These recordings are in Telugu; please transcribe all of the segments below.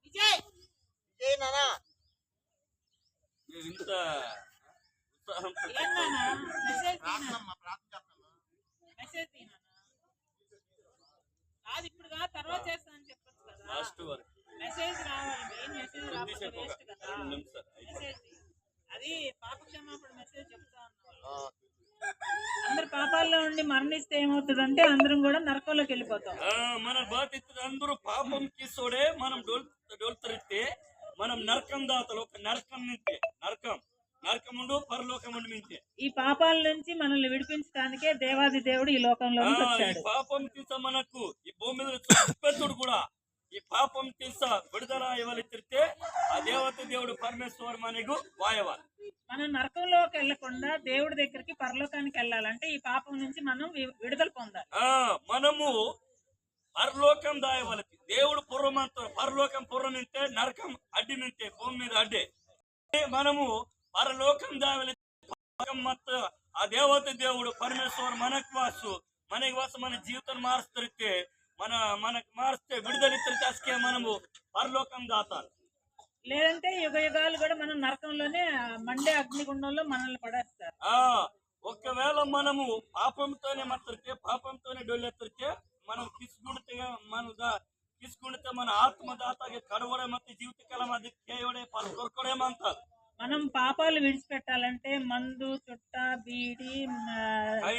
విజయ్ విజయ్ నానా ఇంత అది ఇప్పుడు తర్వాత చేస్తానని చెప్పొచ్చు కదా. లాస్ట్ వరకు మెసేజ్ రావాలి, మెయిన్ మెసేజ్ రాకపోతే వేస్ట్ కదా మెసేజ్. అది పాప క్షమాపణ మెసేజ్ చెప్తా ఉన్నారు. అందరు పాపాల్లో ఉండి మరణిస్తే ఏమవుతుందంటే అందరం కూడా నరకంలోకి వెళ్ళిపోతాం. మన బాధితులు అందరూ పాపం కిసోడే మనం డోల్తరిస్తే మనం నరకం దాతలు. ఒక నరకం నింతే నరకముండు పరలోకముండు మింతే. ఈ పాపాల నుంచి మనల్ని విడిపించడానికే దేవాది దేవుడు ఈ లోకంలో వచ్చాడు. పాపం తీస మనకు ఈ భూమి మీద చూపెట్టుడు కూడా ఈ పాపం తీస విడుదల ఇవ్వలిస్తే ఆ దేవత దేవుడు పరమేశ్వర్ మనకు వాయవాలి. మనం నరకంలోకి వెళ్లకుండా దేవుడి దగ్గరికి పరలోకానికి వెళ్ళాలంటే ఈ పాపం నుంచి మనం విడుదల పొందాలి. మనము పరలోకం దాయవలసి దేవుడు పూర్వమంతో పరలోకం పూర్వం నింతే నరకం అడ్డి నింతే భూమి మీద అడ్డే. మనము పరలోకం దాయవలసి ఆ దేవత దేవుడు పరమేశ్వర్ మనకు వాసు మన జీవితం మారుస్తే మనకు మారిస్తే విడుదలిస్తే మనము పరలోకం దాతారు. లేదంటే యుగ యుగాలు కూడా మనం నరకంలోనే మండే అగ్నిగుండంలో మనల్ని పడేస్తారు. ఒకవేళ మనము పాపంతోనే మత్తరితే పాపంతోనే డొల్లెత్తితే మనం కిసుకుంటే మన ఆత్మదాతಗೆ కడవడే ಮತ್ತೆ జీవితకాలం అది కేవడే పరకొరకొడేమంటారు. మనం పాపాలు విడిచిపెట్టాలంటే మందు, చుట్ట, బీడి,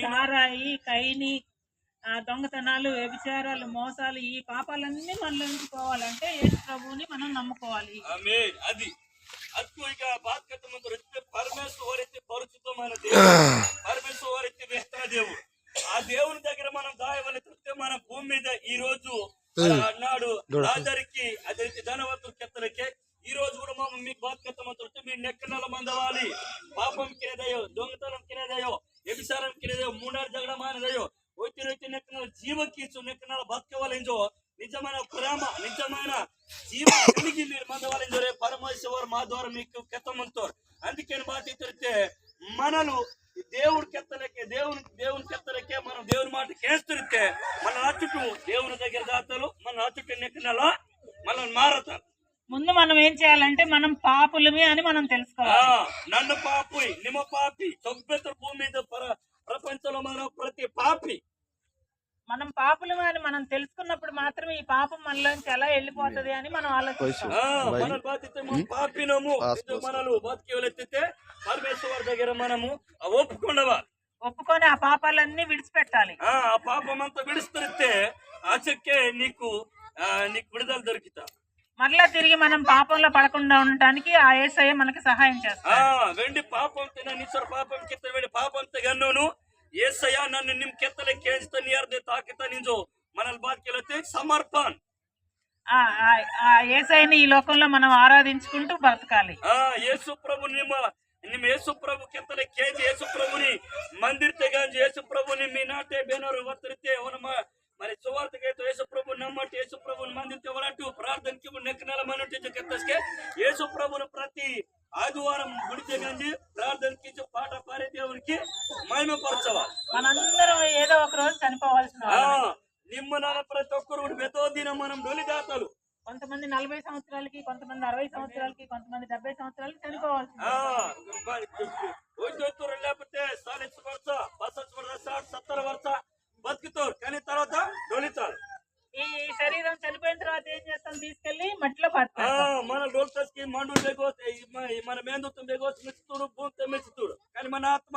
సారాయి, కైని, దొంగతనాలు, వ్యభిచారాలు, మోసాలు, ఈ పాపాలన్నీ మనలో నుంచి పోవాలంటే యేసు ప్రభువుని మనం నమ్ముకోవాలి. అది ಈಗ ಬಾತ್ಕತ್ತ పరమేశ్వరైతే పరిశుద్ధమైన దేవుడు, పరమేశ్వరైతే వేస్తున్న దేవుడు. ఆ దేవుని దగ్గర మనం దాయవలెత్తితే మన భూమి మీద ఈ రోజు అన్నాడు రాజరికి అదే ధనవంతుల కెత్తలకే ఈ రోజు కూడా మీకు బాత్కత్త మీరు నెక్కనల మందవాలి. పాపం కినేదయో, దొంగతనం కినేదయో, వ్యభిచారం కినేదయో, మూడారు జగడమానదయో వచ్చి నెక్కన జీవకీచు నెక్కన బతకవాలించో నిజమైన ప్రేమ నిజమైన జీవ కలిగి మీరు మందవాలించో రే పరమేశ్వర్ మా ద్వారా మీకు కెత్తమంతారు. అందుకని బాధ్యతే మనలు దేవుడి కెత్తలకే దేవుని కెత్తలకే మనం దేవుని మాట కేస్తురితే మన అచ్చుటు దేవుని దగ్గర దాతలు మన అచ్చుటు నెక్కనలా మనం మారతారు. ముందు మనం ఏం చేయాలంటే మనం పాపులమే అని మనం తెలుసుకోవాలి. నన్ను పాపి నిమ్మ పాపి సొబ్బెత్తు భూమి మీద ప్రపంచంలో మనం ప్రతి పాపి మనం పాపులమే అని మనం తెలుసుకున్నప్పుడు మాత్రమే ఈ పాపం మనలోంచి ఎలా వెళ్ళిపోతుంది అని మనం ఆలోచిస్తాం. మన బాధ్యత పాపినము మనలు బతికి పరమేశ్వర్ దగ్గర మనము ఒప్పుకొని ఆ పాపాలన్నీ విడిచిపెట్టాలి. ఆ పాపం అంతా విడిస్తే ఆచక్కే నీకు విడుదల దొరికితా. మరలా తిరిగి మనం పాపంలో పడకుండా ఉండటానికి ఆ యేసయ్య మనకి సహాయం చేస్తాడు. వెండి పాపం తిన నిసర పాపం కిత్త వెండి పాపం తెగన్నును యేసయ్య నన్ను నిమ్ కెత్తలే కేంచుతా నియర్దే తాకితా నింజో మనల్ బాత్కెలతే సమర్పణ. ఆ యేసయ్యని ఈ లోకంలో మనం ఆరాధించుకుంటూ బ్రతకాలి. యేసు ప్రభు నిమ్మ యేసు ప్రభు కెత్తలే కేంచి యేసు ప్రభుని మందిర్ తెగాంచి యేసు ప్రభుని మీ నాటే బేనరు వత్తరితే మరి సువార్తకైతే యేసు ప్రభు నమ్మటి యేసు ప్రభుని మందితే వరటు ప్రార్థనకి నెక్కనల మనటి కెత్తస్కే యేసు ప్రభుని ప్రతి ఆదివారం గుడి తెగండి ప్రార్థనకి పాట పాడే దేవునికి మహిమపరచవాలి. మనందరం ఏదో ఒక రోజు చనిపోవాల్సిన నిమ్మ నాన్న ప్రతి ఒక్కరు బెతో దినం మనం డొలిదాతలు. కొంతమంది 40 సంవత్సరాలకి, కొంతమంది 60 సంవత్సరాలకి, కొంతమంది 70 సంవత్సరాలకి చనిపోవాల్సింది. లేకపోతే 40 ವರ್ಷ 50 ವರ್ಷ 60 ವರ್ಷ బతుకుతారు కానీ తర్వాత డొలితారు. ఈ శరీరం చనిపోయిన తర్వాత ఏం చేస్తాం? తీసుకెళ్లి మట్టిలో పడతాం. మన డోల్తస్కి మండు బెగోతే మన మేందుతం బెగోసి మెచ్చుతుడు భూమితో మెచ్చుతుడు కానీ మన ఆత్మ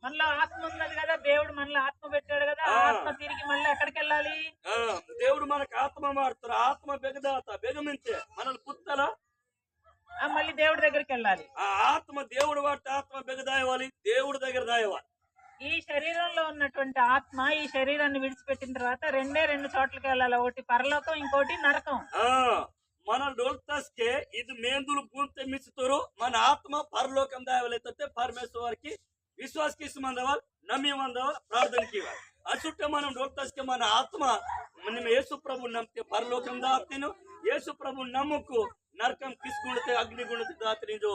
మనలో ఆత్మ ఉన్నది కదా, దేవుడు మనలో ఆత్మ పెట్టాడు కదా. ఆత్మ తిరిగి మళ్ళీ ఎక్కడికి వెళ్ళాలి? దేవుడు మనకు ఆత్మ మారుతారు. ఆత్మ బెగదాత బెగమించే మనల్ని పుత్తల మళ్ళీ దేవుడి దగ్గరికి వెళ్ళాలి. ఆ ఆత్మ దేవుడు వాటి ఆత్మ బెగదాయవాలి, దేవుడి దగ్గర దాయవాలి. ఈ శరీరంలో ఉన్నటువంటి ఆత్మ ఈ శరీరాన్ని విడిచిపెట్టిన తర్వాత రెండు చోట్లకి వెళ్ళాలి. ఒకటి పరలోకం, ఇంకోటి నరకం. మన డోల్తాస్కే ఇది మేందులు భూమితో మిచ్చుతారు. మన ఆత్మ పరలోకం దాయవలైతే పరమేశ్వరికి విశ్వాసకి మందవాలి, నమ్మి మందవాలి, ప్రార్థనకి ఇవ్వాలి. అచుట్టే మనం డోల్తాస్కే మన ఆత్మ యేసు ప్రభు నమ్మితే పరలోకం దాతిను, యేసు ప్రభు నమ్ముకు నరకం తీసుకుంటే అగ్నిగుండ దాతినిజో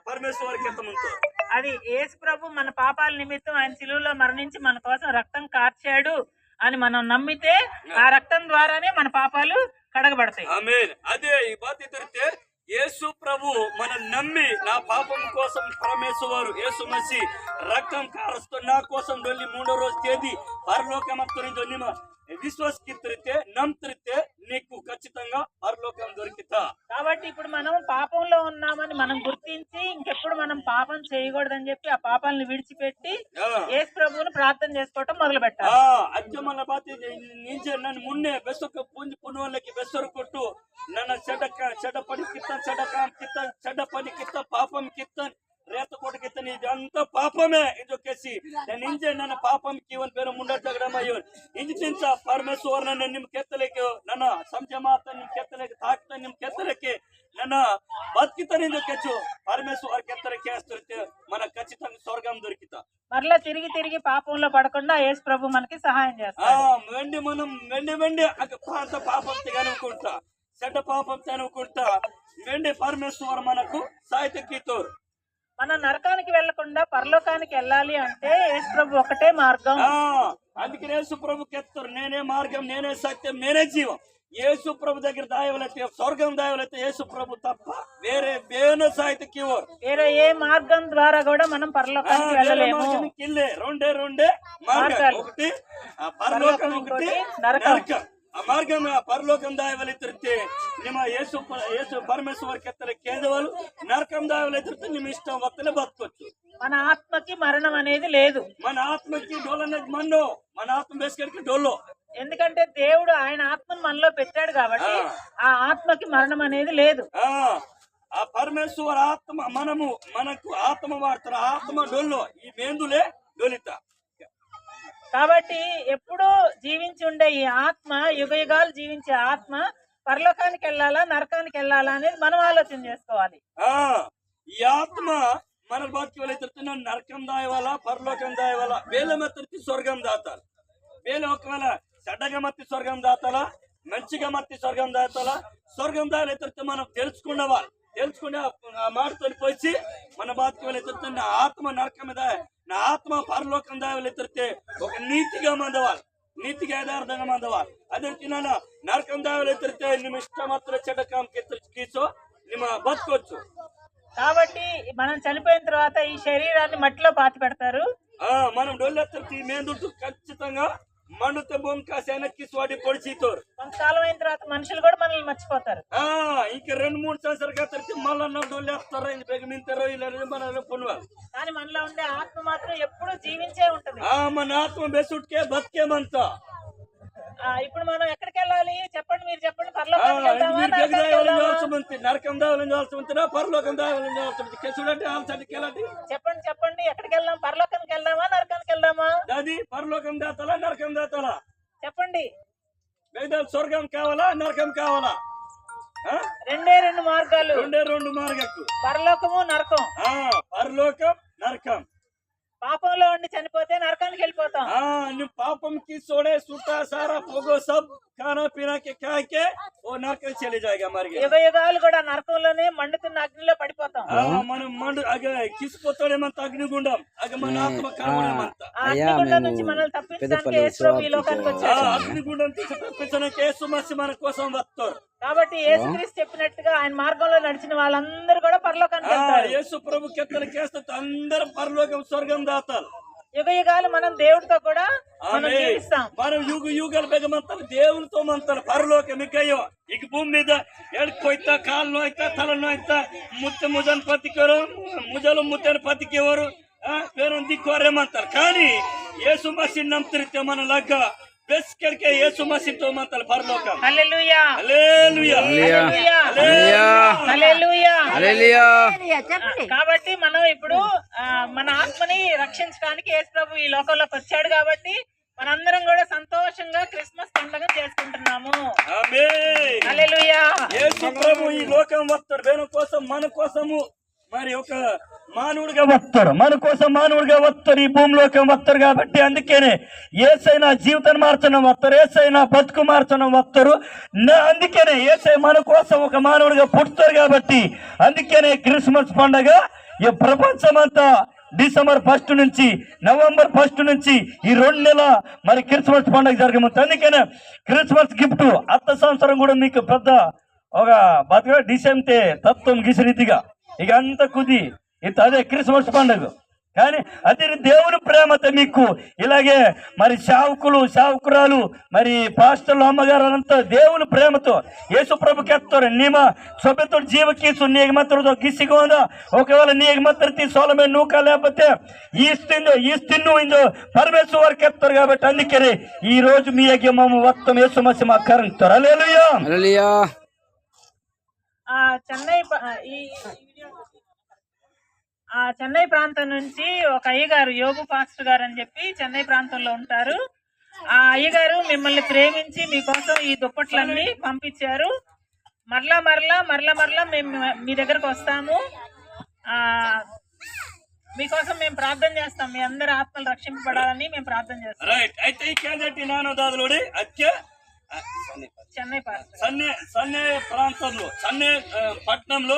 పరమేశ్వరికి ఎంతమంటారు. అది యేసు ప్రభు మన పాపాల నిమిత్తం ఆయన శిలువలో మరణించి మన కోసం రక్తం కార్చాడు అని మనం నమ్మితే ఆ రక్తం ద్వారానే మన పాపాలు కడగబడతాయి. ఆమేన్. అదే ఈ బాధ్యత తెరితే యేసు ప్రభు మనం నమ్మి నా పాపం కోసం పరమేశ్వరు యేసు మసి రక్తం కారుస్తూ నా కోసం వెళ్ళి 3వ రోజు తేదీ పరలోకమంతరించో ನಿಮ್ಮ విశ్వాసకిత్తే నమ్మితే నీకు ఖచ్చితంగా పరలోకం దొరికితా. కాబట్టి ఇప్పుడు మనం పాపంలో ఉన్నామని మనం గుర్తించి ఇంకెప్పుడు మనం పాపం చేయకూడదని చెప్పి ఆ పాపాలను విడిచిపెట్టి యేసు ప్రభువుని ప్రార్థన చేసుకోవటం మొదలు పెట్టాలి. ಅಜ್ಜ ಮನ ಬಾತಿ ನಿಂಜೆ ನನ್ನ ಮುನ್ನೆ ಬೆಸಕ ಪುಂಜಿ ಪುನುವಲ್ಲಕ್ಕೆ ಬೆಸರು ಕೊಟ್ಟು ನನ್ನ ಚಡಪಡಿ ಕಿತ್ತ ಚಡಪಡಿ ಕಿತ್ತ ಪಾಪಂ ಕಿತ್ತ ರೇತ ಕೊಟ್ಟು ಕಿತ್ತನಿ ಇದಂತ ಪಾಪమే ಇದಕ್ಕೆಸಿ ನಾನು ಇಂಜೆ ನನ್ನ ಪಾಪಂ ಕಿವನ್ ಬೇರೆ ಮುಂಡ ಜಗಡಮಯ್ಯ ಇಂಜಿ ತಿಂಚ ಪರಮೇಶ್ವರ ನನ್ನ ನಿಮ್ ಕೆತ್ತಲಿಕ್ಕೆ ನನ್ನ ಸಂಜೆ ಮಾತ ನಿಮ್ ಕೆತ್ತಲಿಕ್ಕೆ ತಾಕ್ತ ನಿಮ್ ಕೆತ್ತಲಿಕ್ಕೆ ನನ್ನ బతికితనిందో కెచ్చు పరమేశ్వర కెత్తలకి వేస్తుంటే మన ఖచ్చితంగా స్వర్గం దొరికితా. మరలా తిరిగి పాపంలో పడకుండా యేసు ప్రభు మనకి సహాయం చేస్తాడు. వెండి మనం వెండి పాత పాపం తిననుకుంటా చెడ్డ పాపం తిననుకుంటా వెండి పరమేశ్వర మనకు సాహిత్యతోరు. మన నరకానికి వెళ్లకుండా పరలోకానికి వెళ్ళాలి అంటే యేసు ప్రభు ఒకటే మార్గం. అందుకే యేసు ప్రభు కెత్తారు నేనే మార్గం నేనే సత్యం నేనే జీవం. యేసు ప్రభు దగ్గర దాయవలైతే స్వర్గం దాయవలైతే యేసు ప్రభు తప్ప వేరే వేరే సాహిత్యకి వేరే ఏ మార్గం ద్వారా కూడా మనం పరలోకానికి వెళ్ళలేము. రెండే మార్గాలు ఒకటి పరలోకం ఒకటి నరకం. ఆ మార్గం పరలోకం దాయవలైతే ನಿಮ್ಮ యేసు పరమేశ్వర కెత్తల కేంద్రవాళ్ళు నరకం దాయవలైతే ನಿಮ್ಮ ఇష్టం వత్తలే బతకొచ్చు. మన ఆత్మకి మరణం అనేది లేదు. మన ఆత్మకి డోలనేది మన్నో మన ఆత్మ బేసుకెళ్ళి డోల్లో. ఎందుకంటే దేవుడు ఆయన ఆత్మను మనలో పెట్టాడు కాబట్టి ఆ ఆత్మకి మరణం అనేది లేదు. ఆ పరమేశ్వర ఆత్మ మనకు ఆత్మ వాడతారు ఆత్మ డొల్లో ఈ మేందులే డొలిత. కాబట్టి ఎప్పుడూ జీవించి ఉండే ఈ ఆత్మ యుగయుగాలు జీవించే ఆత్మ పరలోకానికి వెళ్ళాలా నరకానికి వెళ్ళాలా అనేది మనం ఆలోచన చేసుకోవాలి. ఈ ఆత్మ మన బతికి వెళ్ళి నరకం దాయవాలా పరలోకం దాయవాలా వేల మెత్తరికి స్వర్గం దాతారు. వేల ఒకవేళ చెడ్డగా మత్తి స్వర్గం దాతాలా మంచిగా మత్తి స్వర్గం దాతాలా స్వర్గం దాయలైతే మనం తెలుసుకునే ఆ మాటతో పోయి మన బతికి వెళ్ళి నా ఆత్మ నరకం నా ఆత్మ పరలోకం దాయలైతే ఒక నీతిగా మందవాలి నీతిగా యథార్థంగా మందవాలి. అదే తిన్నా నరకం దాయలైతే ನಿಮ್ಮ ఇష్ట మాత్రం చెడ్డకం కీచో ನಿಮ್ಮ బతకొచ్చు. కాబట్టి మనం చనిపోయిన తర్వాత ఈ శరీరాన్ని మట్టిలో పాతి పెడతారు. మనం డొల్లెత్తి మేందుంటూ ఖచ్చితంగా మండుతో భూమి కాసి వెనక్కి స్వాటి పొడిచితోరు. కొంతకాలం అయిన తర్వాత మనుషులు కూడా మనల్ని మర్చిపోతారు. ఇంకా 2-3 సంవత్సరాలు కలిసి మళ్ళీ డొల్లేస్తారో బెగమింతారో ఇలా మన పొనువాలి. కానీ మనలో ఉండే ఆత్మ మాత్రం ఎప్పుడు జీవించే ఉంటది. మన ఆత్మ బెసుట్కే బతికేమంతా. ఇప్పుడు మనం ఎక్కడికి వెళ్ళాలి చెప్పండి మీరు చెప్పండి. నరకం దావాలని పరలోకం దావాలని చెప్పండి ఎక్కడికి వెళ్దాం పరలోకానికి వెళ్దామా నరకానికి వెళ్దామా? అది పరలోకం దాతాలా నరకం దాతాలా చెప్పండి. స్వర్గం కావాలా నరకం కావాలా? రెండు మార్గాలు రెండు మార్గాలు పరలోకము నరకం. పరలోకం నరకం. పాపంలో ఉండి చనిపోతే నరకానికి వెళ్ళిపోతాం. పాపం కి సోడే సుట్టా సారా పోగో సబ్ ఖానా పీనా కే ఖాకే ఓ నరకం చలి జాయేగా మరి. యుగయుగాలు కూడా నరకంలోనే మండుతున్న అగ్నిలో పడిపోతాం. మనం కిసిపోతాడేమంత అగ్నిగుండం మన ఆత్మ కావడేమంత అగ్నిగుండం నుంచి మనల్ని తప్పించడానికి యేసు ప్రభు ఈ లోకానికి వచ్చాడు. అగ్నిగుండం నుంచి తప్పించడానికి యేసు మసీహు మన కోసం వస్తారు. కాబట్టి యేసుక్రీస్తు చెప్పినట్టుగా ఆయన మార్గంలో నడిచిన వాళ్ళందరూ కూడా పరలోకానికి వెళ్తారు. యేసు ప్రభు కెత్తలు చేస్తే అందరూ పరలోకం స్వర్గం దాతారు. యుగయుగాలు మనం దేవుడితో కూడా మనం జీవిస్తాం. మనం యుగాలు బెగమంతారు దేవునితో మంతారు పరలోకం. ఇకయ్యో ఇక భూమి మీద ఎడుకోయితా కాళ్ళు నోయితా తల నోయితా ముజను పతికెవరు ముజలు ముత్తని పతికెవరు పేరు దిక్కువారేమంటారు. కానీ యేసు మసీహు నమ్మితే మన లగ్గ బెస్కెడికే యేసు మసీహుతో మంతారు పరలోకం. హల్లెలూయా హల్లెలూయా హల్లెలూయా హల్లెలూయా. కాబట్టి మనం ఇప్పుడు మన ఆత్మని రక్షించడానికి యేసు ప్రభు ఈ లోకంలోకి వచ్చాడు కాబట్టి మనందరం కూడా సంతోషంగా క్రిస్మస్ పండుగ చేసుకుంటున్నాము. ఆమేన్ హల్లెలూయా. యేసు ప్రభు ఈ లోకం వస్తాడు వేరే కోసం మన కోసము మరి ఒక మానవుడిగా వస్తారు మన కోసం మానవుడిగా వస్తారు ఈ భూమిలోకి వస్తారు. కాబట్టి అందుకనే యేసయ్య జీవితాన్ని మార్చడం వస్తారు యేసయ్య బతుకు మార్చడం వస్తారు. అందుకనే యేసయ్య మన కోసం ఒక మానవుడిగా పుడతారు. కాబట్టి అందుకనే క్రిస్మస్ పండుగ ఈ ప్రపంచమంతా డిసెంబర్ 1 నుంచి నవంబర్ 1 నుంచి ఈ 2 నెలల మరి క్రిస్మస్ పండుగ జరగబోతుంది. అందుకనే క్రిస్మస్ గిఫ్ట్ అత్త సంవత్సరం కూడా మీకు పెద్ద ఒక బతుక డిసెంతే తత్వం గిసిరీతిగా ఇక అంత కుది ఇంత అదే క్రిస్మస్ పండుగ. కానీ అదే దేవుని ప్రేమతో మీకు ఇలాగే మరి సేవకులు సేవకురాలు మరి పాస్టర్లు అమ్మగారు అంతా దేవుని ప్రేమతో యేసు ప్రభుకి ఎత్తారు ನಿಮ್ಮ ಸೊಬೆತೋಡ ಜೀವಕ್ಕೆ ನೀಗ ಮಾತ್ರ ಗಿಸಿಗೋದ ఒకవేళ నీకు మాత్రం సోలమే నూక లేకపోతే ఈస్తిన్ను ఇందు పరమేశ్వర వారికి ఎత్తారు. కాబట్టి అందుకని ఈ రోజు మీ యజ్ఞము మొత్తం యేసు మసి మా కరంటారు. హల్లెలూయా. చెన్నై ప్రాంతం నుంచి ఒక అయ్యగారు యోగు పాస్టర్ గారు అని చెప్పి చెన్నై ప్రాంతంలో ఉంటారు. ఆ అయ్యగారు మిమ్మల్ని ప్రేమించి మీకోసం ఈ దుప్పట్లన్నీ పంపించారు. మరలా మేము మీ దగ్గరకు వస్తాము. మీకోసం మేము ప్రార్థన చేస్తాం. మీ అందరి ఆత్మలు రక్షింపబడాలని మేము ప్రార్థన చేస్తాం. చెన్నై ప్రాంతంలో చెన్నై పట్టణంలో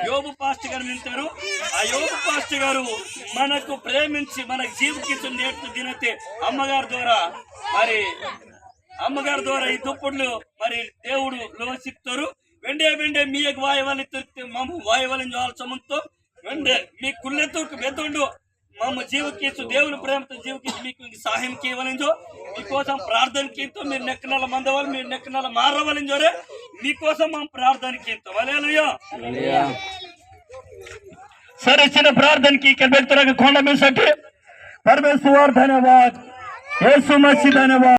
యోబు పాస్టర్ గారు నింటారు. ఆ యోబు పాస్టర్ గారు మనకు ప్రేమించి మనకు జీవికి నేర్చు దినతే అమ్మగారి ద్వారా ఈ దుప్పట్లు మరి దేవుడు లోసిస్తారు. వెండే మీకు వాయవాలి మమ్మ వాయవాలని చూడాల్సమంతో వెండే మీ కుళ్ళెత్తు బెద్దుండు మమ్మ జీవకీసు దేవుని ప్రేమతో జీవకీసు మీకు సహాయం చేయవలించో మీకోసం ప్రార్థనకింతో మీరు నెక్కనల మందవాలి మీరు నెక్కనల మారవలించోరే మీకోసం మా ప్రార్థనకింతో. హల్లెలూయా. సరే చిన్న ప్రార్థనకి ఇక్కడ పెడుతున్న కొండ మీద పరమేశ్వర్ ధన్యవాద్ యేసు మసీహ్ ధన్యవాద్.